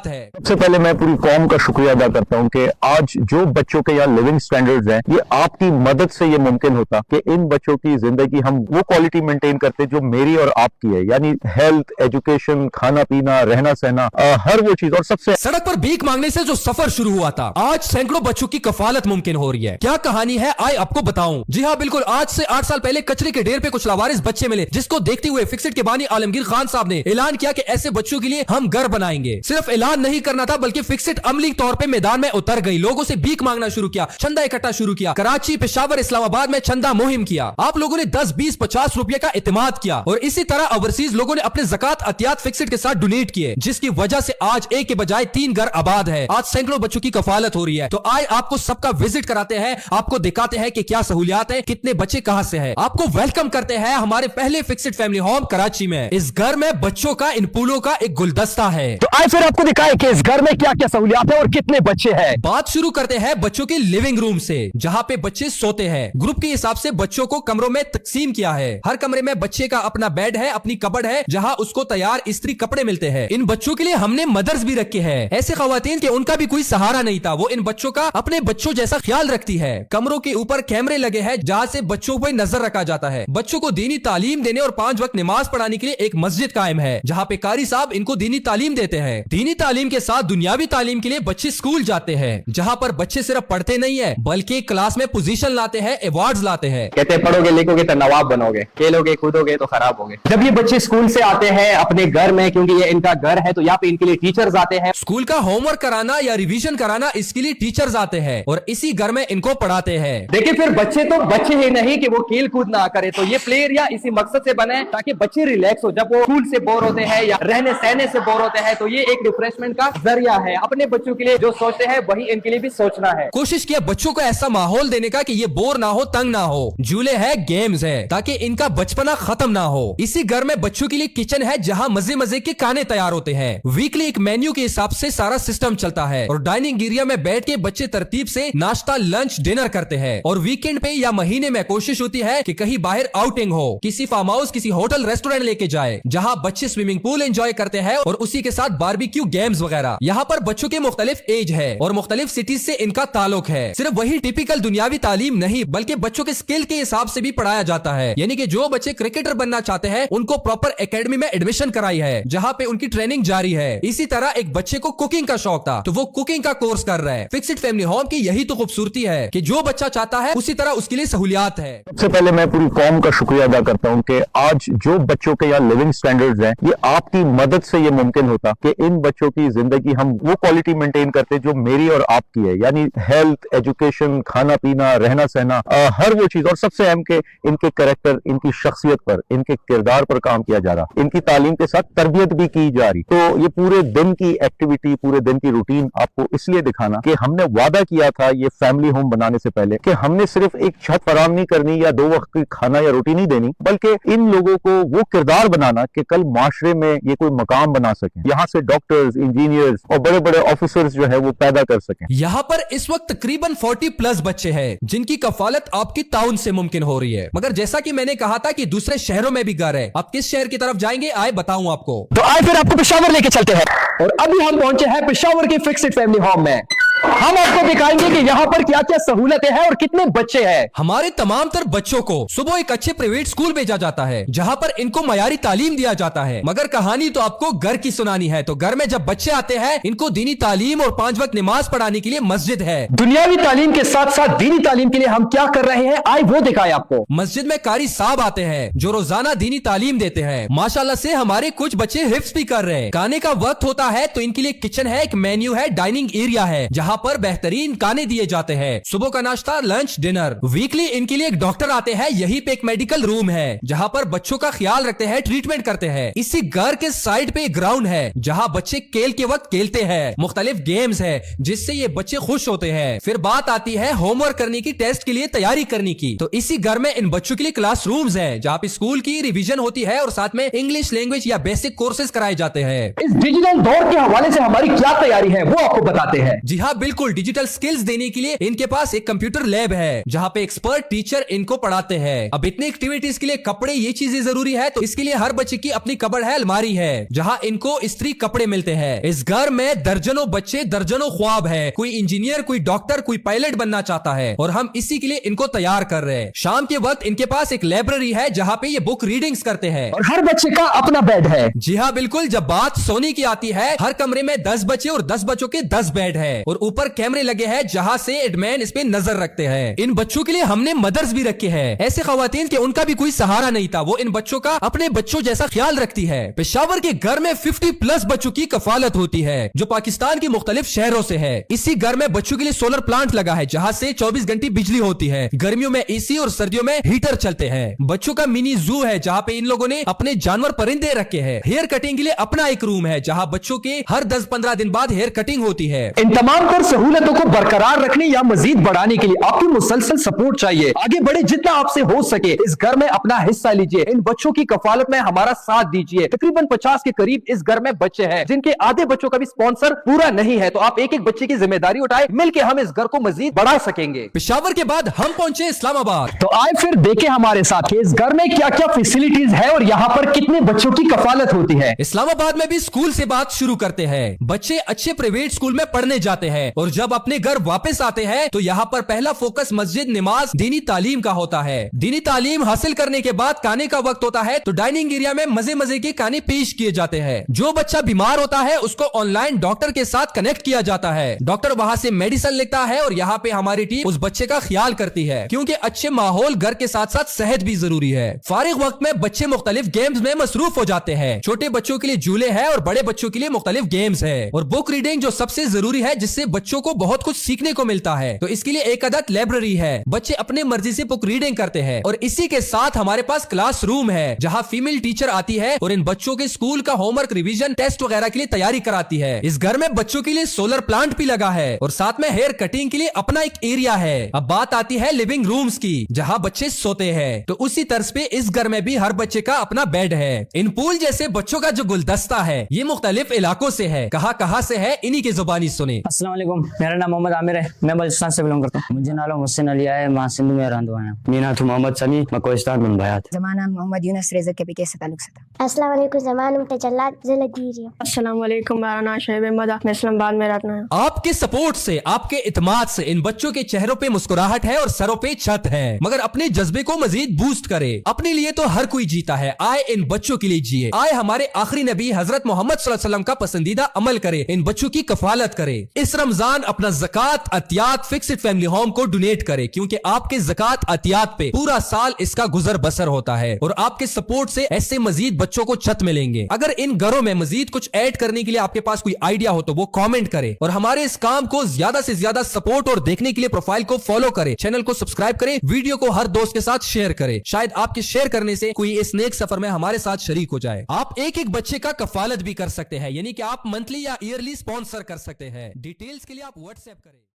सहूलियात है। सबसे पहले मैं पूरी कौम का शुक्रिया अदा करता हूं कि आज जो बच्चों के यहाँ लिविंग स्टैंडर्ड्स हैं, ये आपकी मदद से ये मुमकिन होता कि इन बच्चों की जिंदगी हम वो क्वालिटी मेंटेन करते जो मेरी और आपकी है, यानी हेल्थ, एजुकेशन, खाना पीना, रहना सहना, हर वो चीज। और सबसे सड़क पर भीख मांगने से जो सफर शुरू हुआ था, आज सैकड़ों बच्चों की कफालत मुमकिन हो रही है। क्या कहानी है आए आपको बताऊं। जी हाँ बिल्कुल, आज से 8 साल पहले कचरे के ढेर पे कुछ लावारिस बच्चे मिले, जिसको देखते हुए फिक्सिट के बानी आलमगीर खान साहब ने ऐलान किया कि ऐसे बच्चों के लिए हम घर बनाएंगे। सिर्फ ऐलान नहीं करना था, बल्कि फिक्सिट अमली तौर पे मैदान में उतर गई, लोगों से भीख मांगना शुरू किया, चंदा इकट्ठा शुरू किया। कराची, पेशावर, इस्लामाबाद में चंदा मुहिम किया। आप लोगों ने 10, 20, 50 रुपए का इत्तेमाद किया और इसी तरह ओवरसीज लोगों ने अपने ज़कात अतियात फिक्सिट के साथ डोनेट किए, जिसकी वजह से आज एक के बजाय 3 घर आबाद है। आज सैकड़ों बच्चों की कफालत हो रही है। तो आए आपको सबका विजिट कराते हैं, आपको दिखाते हैं कि क्या सहूलियात है, कितने बच्चे कहां से हैं। आपको वेलकम करते हैं हमारे पहले फिक्सिट फैमिली होम कराची में। इस घर में बच्चों का, इन फूलों का एक गुलदस्ता है। तो आए फिर आपको दिखाएं कि इस घर में क्या क्या सहूलियात है और कितने बच्चे हैं। बात शुरू करते हैं बच्चों के लिविंग रूम से, जहां पे बच्चे सोते हैं। ग्रुप के हिसाब से बच्चों को कमरों में तकसीम किया है। हर कमरे में बच्चे का अपना बेड है, अपनी कबर्ड है, जहां उसको तैयार इस्त्री कपड़े मिलते हैं। इन बच्चों के लिए हमने मदर्स भी रखे हैं, ऐसे खवातीन के उनका भी कोई सहारा नहीं था, वो इन बच्चों का अपने बच्चों जैसा ख्याल रखती है। कमरों के ऊपर कैमरे लगे हैं, जहां से बच्चों पर नजर रखा जाता है। बच्चों को दीनी तालीम देने और 5 वक्त नमाज पढ़ाने के लिए एक मस्जिद कायम है, जहां पे कारी साहब इनको दीनी तालीम देते हैं। दीनी तालीम के साथ दुनियावी तालीम के लिए बच्चे स्कूल जाते हैं, जहां पर बच्चे सिर्फ पढ़ते नहीं है, बल्कि क्लास में पोजीशन लाते हैं, अवार्ड्स लाते हैं। कहते हैं पढ़ोगे लिखोगे तो नवाब बनोगे, खेलोगे कूदोगे तो खराब होगे। जब ये बच्चे स्कूल से आते हैं अपने घर में, क्योंकि ये इनका घर है, तो यहाँ पे इनके लिए टीचर्स आते हैं। स्कूल का होमवर्क कराना या रिवीजन कराना, इसके लिए टीचर्स आते हैं और इसी घर में इनको पढ़ाते हैं। देखिए फिर बच्चे तो बच्चे ही नहीं कि वो खेल कूद ना करे, तो ये प्ले एरिया इसी मकसद से बना है ताकि बच्चे रिलैक्स हो। जब वो स्कूल से बोर होते हैं या रहने सहने से बोर होते हैं, तो ये एक रिफ्रेशमेंट का जरिया है। अपने बच्चों के लिए जो सोचते हैं वही इनके लिए भी सोचना है। कोशिश किया बच्चों को ऐसा माहौल देने का कि ये बोर ना हो, तंग ना हो। झूले है, गेम्स है, ताकि इनका बचपना खत्म ना हो। इसी घर में बच्चों के लिए किचन है, जहां मजे मजे के खाने तैयार होते हैं। वीकली एक मेन्यू के हिसाब से सारा सिस्टम चलता है और डाइनिंग एरिया में बैठ के बच्चे तरतीब से नाश्ता, लंच, डिनर करते हैं। और वीकेंड पे या महीने में कोशिश होती है कि कहीं बाहर आउटिंग हो, किसी फार्म हाउस, किसी होटल, रेस्टोरेंट लेके जाए, जहां बच्चे स्विमिंग पूल एंजॉय करते हैं और उसी के साथ बारबेक्यू गेम्स वगैरह। यहाँ पर बच्चों के मुख्तलिफ एज है और मुख्तलिफ सिटीज से इनका ताल्लुक है। सिर्फ वही टिपिकल दुनियावी तालीम नहीं, बल्कि बच्चों के स्किल के हिसाब से भी पढ़ाया जाता है। यानी कि जो बच्चे क्रिकेटर बनना चाहते हैं, उनको प्रॉपर एकेडमी में एडमिशन कराई है, जहाँ पे उनकी ट्रेनिंग जारी है। इसी तरह एक बच्चे को कुकिंग का शौक था, तो वो कुकिंग का कोर्स कर रहा है। फिक्सिट फैमिली होम की यही तो खूबसूरती है कि जो बच्चा चाहता है उसी तरह उसके लिए सहूलियात है। सबसे पहले मैं पूरी कौम का शुक्रिया अदा करता हूं कि आज जो बच्चों के यहाँ लिविंग स्टैंडर्ड्स हैं, ये आपकी मदद से ये मुमकिन होता कि इन बच्चों की जिंदगी हम वो क्वालिटी मेंटेन करते जो मेरी और आपकी है, यानी हेल्थ, एजुकेशन, खाना पीना, रहना सहना, हर वो चीज। और सबसे अहम के इनके कैरेक्टर, इनकी शख्सियत पर, इनके किरदार पर काम किया जा रहा, इनकी तालीम के साथ तरबियत भी की जा रही। तो ये पूरे दिन की एक्टिविटी, पूरे दिन की रूटीन आपको इसलिए दिखाना कि हमने वादा किया था ये फैमिली होम बनाने से पहले कि हमने सिर्फ एक छत फराम नहीं करनी या 2 वक्त की खाना या रोटी नहीं देनी, बल्कि इन लोगों को वो किरदार बनाना कि कल माशरे में ये कोई मकाम बना सके, यहाँ से डॉक्टर्स, इंजीनियर्स और बड़े बड़े ऑफिसर्स जो है वो पैदा कर सकें। यहाँ पर इस वक्त तकरीबन 40+ बच्चे हैं, जिनकी कफालत आपकी ताउन से मुमकिन हो रही है। मगर जैसा कि मैंने कहा था कि दूसरे शहरों में भी घर है। आप किस शहर की तरफ जाएंगे, आए बताऊं आपको। तो आए फिर आपको पेशावर लेके चलते हैं और अभी हम पहुंचे हैं पेशावर के फिक्सिट फैमिली होम में। हम आपको दिखाएंगे कि यहाँ पर क्या क्या सहूलतें हैं और कितने बच्चे हैं। हमारे तमाम तर बच्चों को सुबह एक अच्छे प्राइवेट स्कूल भेजा जाता है, जहाँ पर इनको मयारी तालीम दिया जाता है। मगर कहानी तो आपको घर की सुनानी है। तो घर में जब बच्चे आते हैं, इनको दीनी तालीम और 5 वक्त नमाज पढ़ाने के लिए मस्जिद है। दुनियावी तालीम के साथ साथ दीनी तालीम के लिए हम क्या कर रहे हैं, आए वो दिखाए आपको। मस्जिद में कारी साहब आते हैं, जो रोजाना दीनी तालीम देते हैं। माशाल्लाह से हमारे कुछ बच्चे हिफ्ज भी कर रहे हैं। खाने का वक्त होता है तो इनके लिए किचन है, एक मेन्यू है, डाइनिंग एरिया है, जहाँ पर बेहतरीन खाने दिए जाते हैं। सुबह का नाश्ता, लंच, डिनर। वीकली इनके लिए एक डॉक्टर आते हैं। यहीं पे एक मेडिकल रूम है, जहाँ पर बच्चों का ख्याल रखते हैं, ट्रीटमेंट करते हैं। इसी घर के साइड पे ग्राउंड है, जहाँ बच्चे खेल के वक्त खेलते हैं। मुख्तलिफ गेम्स है, जिससे ये बच्चे खुश होते हैं। फिर बात आती है होमवर्क करने की, टेस्ट के लिए तैयारी करने की। तो इसी घर में इन बच्चों के लिए क्लास रूम्स है, जहाँ पे स्कूल की रिवीजन होती है और साथ में इंग्लिश लैंग्वेज या बेसिक कोर्सेज कराए जाते हैं। इस डिजिटल दौर के हवाले से हमारी क्या तैयारी है, वो आपको बताते हैं। जी हाँ बिल्कुल। बिल्कुल डिजिटल स्किल्स देने के लिए इनके पास एक कंप्यूटर लैब है जहाँ पे एक्सपर्ट टीचर इनको पढ़ाते हैं। अब इतनी एक्टिविटीज के लिए कपड़े ये चीजें जरूरी है, तो इसके लिए हर बच्चे की अपनी कबर्ड है, अलमारी है जहाँ इनको इस्त्री कपड़े मिलते हैं। इस घर में दर्जनों बच्चे, दर्जनों ख्वाब है। कोई इंजीनियर, कोई डॉक्टर, कोई पायलट बनना चाहता है और हम इसी के लिए इनको तैयार कर रहे हैं। शाम के वक्त इनके पास एक लाइब्रेरी है जहाँ पे ये बुक रीडिंग्स करते हैं और हर बच्चे का अपना बेड है। जी हाँ बिल्कुल। जब बात सोने की आती है, हर कमरे में 10 बच्चे और 10 बच्चों के 10 बेड है और ऊपर कैमरे लगे हैं जहाँ से एडमैन इस पे नजर रखते हैं। इन बच्चों के लिए हमने मदर्स भी रखे हैं, ऐसे खवातीन के उनका भी कोई सहारा नहीं था, वो इन बच्चों का अपने बच्चों जैसा ख्याल रखती है। पेशावर के घर में 50+ बच्चों की कफालत होती है जो पाकिस्तान के मुख्तलिफ शहरों से है। इसी घर में बच्चों के लिए सोलर प्लांट लगा है जहाँ से 24 घंटे बिजली होती है। गर्मियों में एसी और सर्दियों में हीटर चलते हैं। बच्चों का मिनी जू है जहाँ पे इन लोगों ने अपने जानवर परिंदे रखे हैं। हेयर कटिंग के लिए अपना एक रूम है जहाँ बच्चों के हर 10-15 दिन बाद हेयर कटिंग होती है। इन तमाम पर सहूलतों को बरकरार रखने या मजीद बढ़ाने के लिए आपकी मुसलसल सपोर्ट चाहिए। आगे बढ़े जितना आपसे हो सके, इस घर में अपना हिस्सा लीजिए। इन बच्चों की कफालत में हमारा साथ दीजिए। तकरीबन 50 के करीब इस घर में बच्चे हैं जिनके आधे बच्चों का भी स्पॉन्सर पूरा नहीं है, तो आप एक एक बच्चे की जिम्मेदारी उठाए, मिलकर हम इस घर को मजीद बढ़ा सकेंगे। पेशावर के बाद हम पहुंचे इस्लामाबाद। तो आए फिर देखें हमारे साथ कि इस घर में क्या क्या फैसिलिटीज है और यहाँ पर कितने बच्चों की कफालत होती है। इस्लामाबाद में भी स्कूल से बात शुरू करते हैं। बच्चे अच्छे प्राइवेट स्कूल में पढ़ने जाते हैं और जब अपने घर वापस आते हैं तो यहाँ पर पहला फोकस मस्जिद, नमाज, दीनी तालीम का होता है। दीनी तालीम हासिल करने के बाद खाने का वक्त होता है तो डाइनिंग एरिया में मजे मजे के खाने पेश किए जाते हैं। जो बच्चा बीमार होता है उसको ऑनलाइन डॉक्टर के साथ कनेक्ट किया जाता है। डॉक्टर वहाँ से मेडिसिन लिखता है और यहाँ पे हमारी टीम उस बच्चे का ख्याल करती है, क्योंकि अच्छे माहौल घर के साथ साथ सेहत भी जरूरी है। फारिग वक्त में बच्चे मुख्तलिफ गेम्स में मसरूफ हो जाते हैं। छोटे बच्चों के लिए झूले हैं और बड़े बच्चों के लिए मुख्तलिफ गेम्स है और बुक रीडिंग जो सबसे जरूरी है, जिससे बच्चों को बहुत कुछ सीखने को मिलता है। तो इसके लिए एक अदद लाइब्रेरी है, बच्चे अपने मर्जी से बुक रीडिंग करते हैं और इसी के साथ हमारे पास क्लासरूम है जहाँ फीमेल टीचर आती है और इन बच्चों के स्कूल का होमवर्क, रिवीजन, टेस्ट वगैरह के लिए तैयारी कराती है। इस घर में बच्चों के लिए सोलर प्लांट भी लगा है और साथ में हेयर कटिंग के लिए अपना एक एरिया है। अब बात आती है लिविंग रूम्स की जहाँ बच्चे सोते हैं, तो उसी तर्ज पे इस घर में भी हर बच्चे का अपना बेड है। इन पूल जैसे बच्चों का जो गुलदस्ता है ये मुख्तलिफ इलाकों से है, कहाँ से है इन्हीं की जुबानी सुने। अस्सलाम वालेकुम, मेरा नाम मोहम्मद आमिर है, मैं बलूचिस्तान से बिलोंग करता हूँ। मुझे नाम हुसैन अली है, मैं सिंधु में रहता हूँ। मेरा नाम मोहम्मद समी, मैं कोहिस्तान में बयात। जमाना मोहम्मद यूनुस रेज़ा के पीके से ताल्लुक से था। अस्सलाम वालेकुम, ज़मान तजल्ला ज़िला गिरिया। अस्सलाम वालेकुम, मेरा नाम शहीब अहमद है, मैं इस्लामाबाद में रहता हूँ। आपके सपोर्ट से, आपके इत्मीनान से इन बच्चों के चेहरों पे मुस्कुराहट है और सरों पे छत है, मगर अपने जज्बे को मजीद बूस्ट करे। अपने लिए तो हर कोई जीता है, आए इन बच्चों के लिए जिए। आए हमारे आखिरी नबी हजरत मोहम्मद सल्लल्लाहु अलैहि वसल्लम का पसंदीदा अमल करे, इन बच्चों की कफालत करे। इस रमजान अपना ज़कात, अतियात फिक्स्ड फैमिली होम को डोनेट करे, क्योंकि आपके ज़कात, अतियात पे पूरा साल इसका गुजर बसर होता है और आपके सपोर्ट से ऐसे मजीद बच्चों को छत मिलेंगे। अगर इन घरों में मजीद कुछ ऐड करने के लिए आपके पास कोई आइडिया हो तो वो कमेंट करे और हमारे इस काम को ज्यादा से ज्यादा सपोर्ट और देखने के लिए प्रोफाइल को फॉलो करे, चैनल को सब्सक्राइब करे, वीडियो को हर दोस्त के साथ शेयर करे। शायद आपके शेयर करने से कोई इस नेक सफर में हमारे साथ शरीक हो जाए। आप एक एक बच्चे का कफालत भी कर सकते हैं, यानी कि आप मंथली या ईयरली स्पॉन्सर कर सकते हैं। डिटेल्स के लिए आप व्हाट्सएप करें।